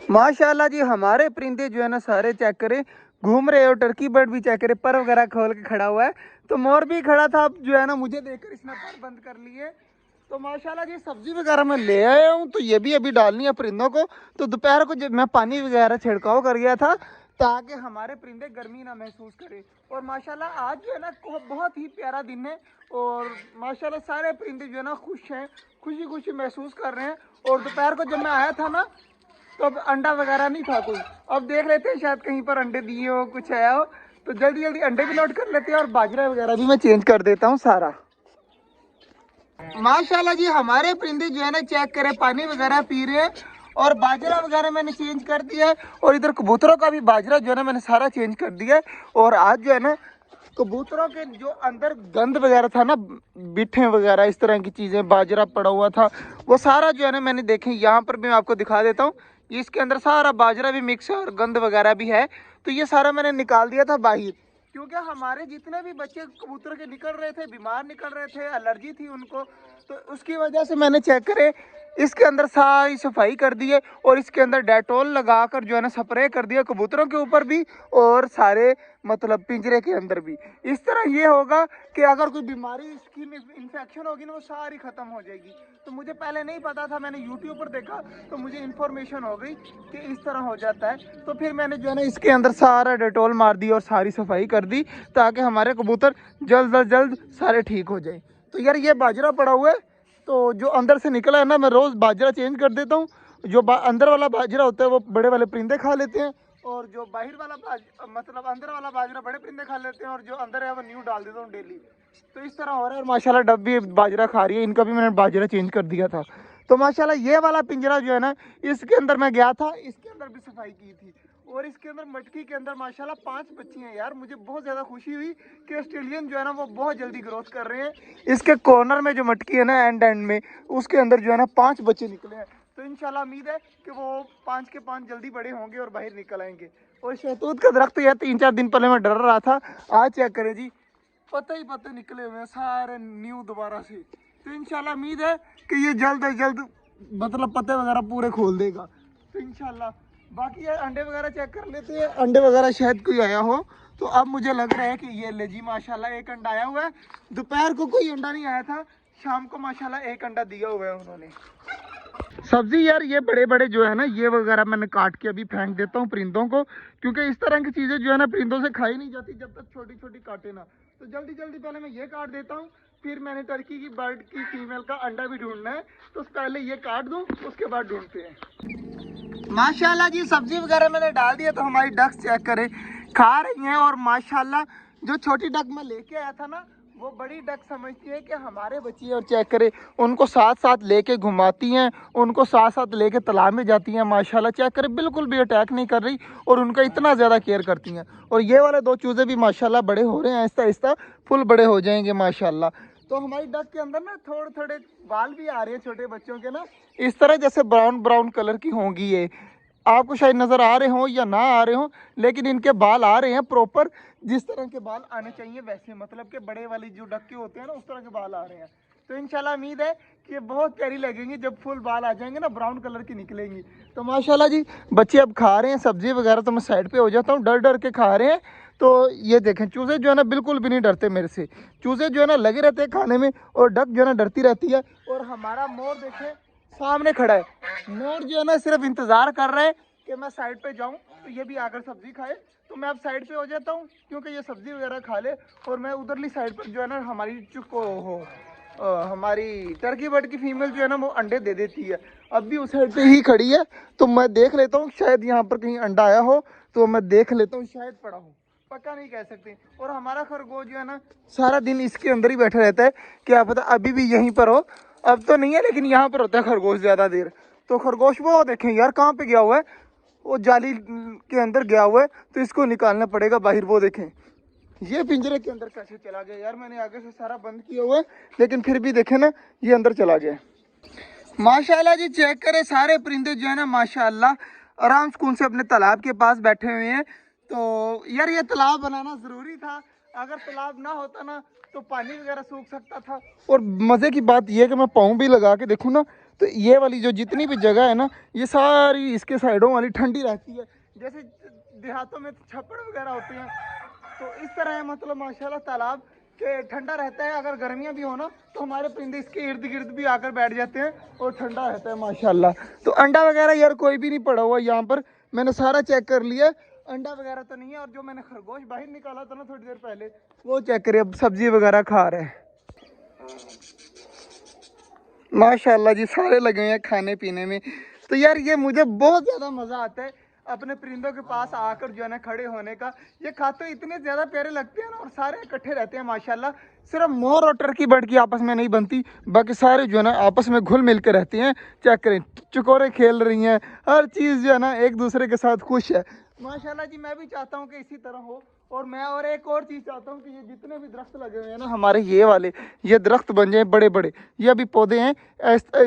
माशाल्लाह जी, हमारे परिंदे जो है ना सारे चेक करें घूम रहे, और टर्की बर्ड भी चेक करें पर वगैरह खोल के खड़ा हुआ है। तो मोर भी खड़ा था, अब जो है ना मुझे देखकर इसने पर बंद कर लिए। तो माशाल्लाह जी, सब्जी वगैरह मैं ले आया हूँ, तो ये भी अभी डालनी है परिंदों को। तो दोपहर को जब मैं पानी वगैरह छिड़काव कर गया था ताकि हमारे परिंदे गर्मी ना महसूस करें। और माशाल्लाह आज जो है ना बहुत ही प्यारा दिन है, और माशाल्लाह सारे परिंदे जो है ना खुश हैं, खुशी खुशी महसूस कर रहे हैं। और दोपहर को जब मैं आया था ना, तो अब अंडा वगैरह नहीं था कोई। अब देख लेते हैं, शायद कहीं पर अंडे दिए हो, कुछ आया हो, तो जल्दी जल्दी अंडे भी लोड कर लेते हैं। और बाजरा वगैरह भी मैं चेंज कर देता हूँ सारा। माशाल्लाह जी, हमारे परिंदे जो है ना चेक करें पानी वगैरह पी रहे हैं, और बाजरा वगैरह मैंने चेंज कर दिया है। और इधर कबूतरों का भी बाजरा जो है ना मैंने सारा चेंज कर दिया है। और आज जो है ना कबूतरों के जो अंदर गंद वगैरह था ना, बिठे वगैरह इस तरह की चीज़ें, बाजरा पड़ा हुआ था, वो सारा जो है ना मैंने देखे, यहाँ पर भी मैं आपको दिखा देता हूँ। इसके अंदर सारा बाजरा भी मिक्स है और गंद वगैरह भी है। तो ये सारा मैंने निकाल दिया था बाहर, क्योंकि हमारे जितने भी बच्चे कबूतर के निकल रहे थे, बीमार निकल रहे थे, एलर्जी थी उनको, तो उसकी वजह से मैंने चेक करे इसके अंदर सारी सफाई कर दी है। और इसके अंदर डेटॉल लगाकर जो है ना स्प्रे कर दिया कबूतरों के ऊपर भी, और सारे मतलब पिंजरे के अंदर भी। इस तरह ये होगा कि अगर कोई बीमारी, स्किन इन्फेक्शन होगी ना, वो सारी ख़त्म हो जाएगी। तो मुझे पहले नहीं पता था, मैंने यूट्यूब पर देखा तो मुझे इन्फॉर्मेशन हो गई कि इस तरह हो जाता है। तो फिर मैंने जो है ना इसके अंदर सारा डेटॉल मार दी और सारी सफाई कर दी, ताकि हमारे कबूतर जल्द अज जल्द सारे ठीक हो जाए। तो यार ये बाजरा पड़ा हुआ है, तो जो अंदर से निकला है ना, मैं रोज़ बाजरा चेंज कर देता हूँ। जो अंदर वाला बाजरा होता है वो बड़े वाले परिंदे खा लेते हैं, और जो बाहर वाला मतलब अंदर वाला बाजरा बड़े परिंदे खा लेते हैं, और जो अंदर है वो न्यू डाल देता हूँ डेली। तो इस तरह हो रहा है। और माशाल्लाह डब भी बाजरा खा रही है, इनका भी मैंने बाजरा चेंज कर दिया था। तो माशाल्लाह ये वाला पिंजरा जो है ना, इसके अंदर मैं गया था, इसके अंदर भी सफाई की थी। और इसके अंदर मटकी के अंदर माशाल्लाह 5 बच्ची हैं। यार मुझे बहुत ज़्यादा खुशी हुई कि ऑस्ट्रेलियन जो है ना वो बहुत जल्दी ग्रोथ कर रहे हैं। इसके कॉर्नर में जो मटकी है ना, एंड में, उसके अंदर जो है ना 5 बच्चे निकले हैं। तो इंशाल्लाह उम्मीद है कि वो 5 के 5 जल्दी बड़े होंगे और बाहर निकल आएंगे। और शहतूत का दरख्त यार 3-4 दिन पहले मैं डर रहा था, आज चेक करें जी, पत्ते ही पत्ते निकले हुए हैं सारे न्यू दोबारा से। तो इंशाल्लाह उम्मीद है कि ये जल्द से जल्द मतलब पत्ते वगैरह पूरे खोल देगा। तो इंशाल्लाह बाकी यार अंडे वगैरह चेक कर लेते हैं, अंडे वगैरह शायद कोई आया हो। तो अब मुझे लग रहा है कि ये ले जी, माशाल्लाह एक अंडा आया हुआ है। दोपहर को कोई अंडा नहीं आया था, शाम को माशाल्लाह एक अंडा दिया हुआ है उन्होंने। सब्जी यार ये बड़े बड़े जो है ना, ये वगैरह मैंने काट के अभी फेंक देता हूँ परिंदों को, क्योंकि इस तरह की चीज़ें जो है ना परिंदों से खाई नहीं जाती जब तक छोटी छोटी काटे ना। तो जल्दी जल्दी पहले मैं ये काट देता हूँ, फिर मैंने टर्की की बर्ड की फीमेल का अंडा भी ढूंढना है, तो पहले ये काट दूँ, उसके बाद ढूंढते हैं। माशाल्लाह जी, सब्जी वगैरह मैंने डाल दिया, तो हमारी डक्स चेक करें खा रही हैं। और माशाल्लाह जो छोटी डक मैं लेके आया था ना, वो बड़ी डक समझती है कि हमारे बच्चे, और चेक करें उनको साथ साथ लेके घुमाती हैं, उनको साथ साथ लेके तालाब में जाती हैं। माशाल्लाह चेक करें बिल्कुल भी अटैक नहीं कर रही, और उनका इतना ज़्यादा केयर करती हैं। और ये वाले 2 चूज़े भी माशाल्लाह बड़े हो रहे हैं, आहिस्ता आहिस्ता फुल बड़े हो जाएंगे माशाल्लाह। तो हमारी डक के अंदर ना थोड़े थोड़े बाल भी आ रहे हैं छोटे बच्चों के ना, इस तरह जैसे ब्राउन ब्राउन कलर की होंगी ये, आपको शायद नज़र आ रहे हो या ना आ रहे हो, लेकिन इनके बाल आ रहे हैं प्रॉपर, जिस तरह के बाल आने चाहिए वैसे, मतलब कि बड़े वाली जो डक्के होते हैं ना, उस तरह के बाल आ रहे हैं। तो इंशाल्लाह उम्मीद है कि ये बहुत प्यारी लगेंगी जब फुल बाल आ जाएंगे ना, ब्राउन कलर की निकलेंगी। तो माशाल्लाह जी, बच्चे अब खा रहे हैं सब्जी वगैरह, तो मैं साइड पे हो जाता हूँ, डर डर के खा रहे हैं। तो ये देखें चूज़े जो है ना बिल्कुल भी नहीं डरते मेरे से, चूज़े जो है ना लगे रहते हैं खाने में, और डक जो है ना डरती रहती है। और हमारा मोर देखें सामने खड़ा है, मोर जो है ना सिर्फ इंतज़ार कर रहा है कि मैं साइड पे जाऊं तो ये भी आकर सब्जी खाए। तो मैं अब साइड पे हो जाता हूं, क्योंकि ये सब्जी वगैरह खा ले। और मैं उधरली साइड पर जो है ना हमारी हमारी टर्की बर्ड की फीमेल जो है ना वो अंडे दे देती है, अब भी उस साइड पे ही खड़ी है। तो मैं देख लेता हूँ, शायद यहाँ पर कहीं अंडा आया हो, तो मैं देख लेता हूँ, शायद पड़ा हो, पक्का नहीं कह सकते। और हमारा खरगोश जो है ना सारा दिन इसके अंदर ही बैठा रहता है, क्या पता अभी भी यहीं पर हो। अब तो नहीं है, लेकिन यहाँ पर होता है खरगोश ज़्यादा देर। तो खरगोश वो देखें यार कहाँ पे गया हुआ है, वो जाली के अंदर गया हुआ है, तो इसको निकालना पड़ेगा बाहर। वो देखें ये पिंजरे के अंदर कैसे चला गया यार, मैंने आगे से सारा बंद किया हुआ है, लेकिन फिर भी देखें ना ये अंदर चला गया। माशाल्लाह जी, चेक करें सारे परिंदे जो है ना माशाल्लाह आराम सुकून से अपने तालाब के पास बैठे हुए हैं। तो यार ये तालाब बनाना ज़रूरी था, अगर तालाब ना होता ना तो पानी वगैरह सूख सकता था। और मज़े की बात यह है कि मैं पाँव भी लगा के देखूँ ना, तो ये वाली जो जितनी भी जगह है ना, ये सारी इसके साइडों वाली ठंडी रहती है। जैसे देहातों में छप्पड़ वगैरह होते हैं, तो इस तरह मतलब माशाल्लाह तालाब के ठंडा रहता है। अगर गर्मियाँ भी हो ना तो हमारे परिंदे इसके इर्द गिर्द भी आकर बैठ जाते हैं और ठंडा रहता है माशाल्लाह। तो अंडा वगैरह यार कोई भी नहीं पड़ा हुआ यहाँ पर, मैंने सारा चेक कर लिया, अंडा वगैरह तो नहीं है। और जो मैंने खरगोश बाहर निकाला था ना थोड़ी देर पहले, वो चेक करिए, अब सब्जी वगैरह खा रहे हैं माशाल्लाह जी, सारे लगे हुए हैं खाने पीने में। तो यार ये मुझे बहुत ज़्यादा मज़ा आता है अपने परिंदों के पास आकर जो है ना खड़े होने का। ये खाते इतने ज़्यादा प्यारे लगते हैं ना, और सारे इकट्ठे रहते हैं माशाल्लाह। सिर्फ मोर और टर्की बर्ड की आपस में नहीं बनती, बाकी सारे जो है ना आपस में घुल मिल के रहते हैं। चेक करें, चकोरे खेल रही हैं, हर चीज़ जो है ना एक दूसरे के साथ खुश है माशाल्लाह जी। मैं भी चाहता हूँ कि इसी तरह हो। और मैं और एक और चीज़ चाहता हूँ कि ये जितने भी दरख्त लगे हुए हैं ना हमारे, ये वाले ये दरख्त बन जाए बड़े बड़े। ये अभी पौधे हैं,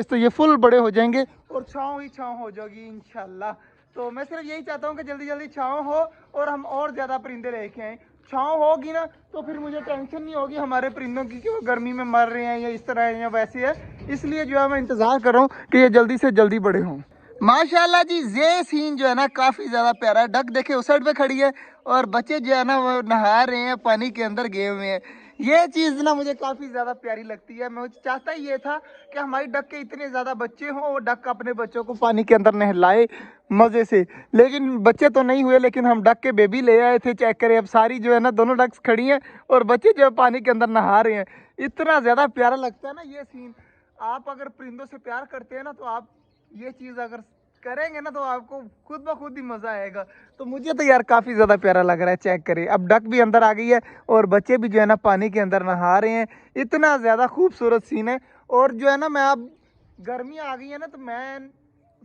तो ये फुल बड़े हो जाएंगे और छाँव ही छाँव हो जाएगी इंशाल्लाह। तो मैं सिर्फ यही चाहता हूँ कि जल्दी जल्दी छाँव हो और हम और ज़्यादा परिंदे लेके आएँ। छाँव होगी ना तो फिर मुझे टेंशन नहीं होगी हमारे परिंदों की कि वो गर्मी में मर रहे हैं या इस तरह है या वैसे है। इसलिए जो है मैं इंतज़ार कर रहा हूँ कि ये जल्दी से जल्दी बड़े हों माशाल्लाह जी। ये सीन जो है ना काफ़ी ज़्यादा प्यारा है। डक देखे उस साइड पे खड़ी है और बच्चे जो है ना वो नहा रहे हैं, पानी के अंदर गए हुए हैं। ये चीज़ ना मुझे काफ़ी ज़्यादा प्यारी लगती है। मैं चाहता ही ये था कि हमारी डक के इतने ज़्यादा बच्चे हों और डक अपने बच्चों को पानी के अंदर नहलाए मज़े से। लेकिन बच्चे तो नहीं हुए, लेकिन हम डक के बेबी ले आए थे। चेक करें, अब सारी जो है ना दोनों डक्स खड़ी हैं और बच्चे जो है पानी के अंदर नहा रहे हैं। इतना ज़्यादा प्यारा लगता है ना ये सीन। आप अगर परिंदों से प्यार करते हैं ना तो आप ये चीज़ अगर करेंगे ना तो आपको खुद ब खुद ही मज़ा आएगा। तो मुझे तो यार काफ़ी ज़्यादा प्यारा लग रहा है। चेक करें, अब डक भी अंदर आ गई है और बच्चे भी जो है ना पानी के अंदर नहा रहे हैं। इतना ज़्यादा खूबसूरत सीन है। और जो है ना मैं अब गर्मी आ गई है ना तो मैं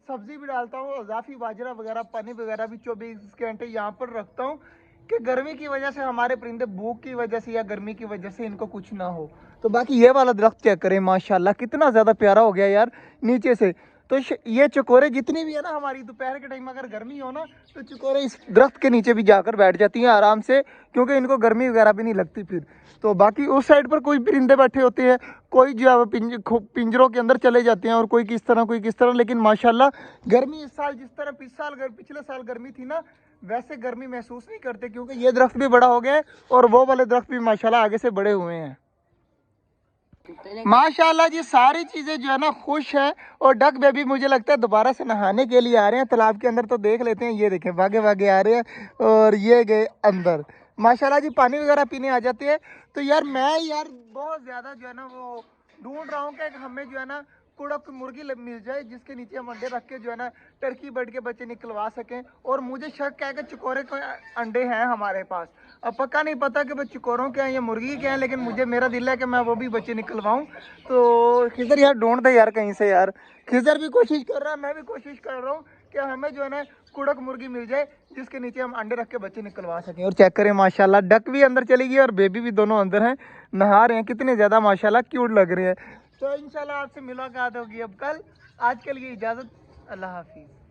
सब्ज़ी भी डालता हूँ, अज़ाफ़ी बाजरा वगैरह पानी वगैरह भी 24 घंटे यहाँ पर रखता हूँ कि गर्मी की वजह से हमारे परिंदे भूख की वजह से या गर्मी की वजह से इनको कुछ ना हो। तो बाकी ये वाला दरख्त चेक करें माशाल्लाह, कितना ज़्यादा प्यारा हो गया यार नीचे से। तो ये चकोरे जितनी भी है ना हमारी, दोपहर के टाइम अगर गर्मी हो ना तो चकोरे इस दरख्त के नीचे भी जाकर बैठ जाती हैं आराम से, क्योंकि इनको गर्मी वगैरह भी नहीं लगती फिर। तो बाकी उस साइड पर कोई परिंदे बैठे होते हैं, कोई जो है पिंजरों के अंदर चले जाते हैं और कोई किस तरह कोई किस तरह। लेकिन माशाल्लाह गर्मी इस साल जिस तरह पिछले साल गर्मी थी ना, वैसे गर्मी महसूस नहीं करते, क्योंकि ये दरख्त भी बड़ा हो गया है और वो वाले दरख्त भी माशाल्लाह आगे से बड़े हुए हैं माशाल्लाह जी। सारी चीज़ें जो है ना खुश है। और डक बेबी मुझे लगता है दोबारा से नहाने के लिए आ रहे हैं तालाब के अंदर। तो देख लेते हैं, ये देखें भागे भागे आ रहे हैं और ये गए अंदर माशाल्लाह जी। पानी वगैरह पीने आ जाते हैं। तो यार मैं यार बहुत ज़्यादा जो है ना वो ढूंढ रहा हूँ कि हमें जो है ना कुड़क मुर्गी मिल जाए जिसके नीचे हम अंडे रख के जो है ना टर्की बर्ड के बच्चे निकलवा सकें। और मुझे शक है कि चकोरे के अंडे हैं हमारे पास। अब पक्का नहीं पता कि वो चकोरों के हैं या मुर्गी के हैं, लेकिन मुझे मेरा दिल है कि मैं वो भी बच्चे निकलवाऊं। तो खिजर यार ढूंढ दे यार कहीं से यार। खिजर भी कोशिश कर रहा है, मैं भी कोशिश कर रहा हूँ कि हमें जो है ना कुड़क मुर्गी मिल जाए जिसके नीचे हम अंडे रख के बच्चे निकलवा सकें। और चेक करें माशाल्लाह, डक भी अंदर चली गई और बेबी भी दोनों अंदर हैं, नहा रहे हैं। कितने ज़्यादा माशाल्लाह क्यूट लग रहे हैं। तो इंशाल्लाह आपसे मुलाकात होगी अब कल। आज के लिए इजाज़त, अल्लाह हाफिज़।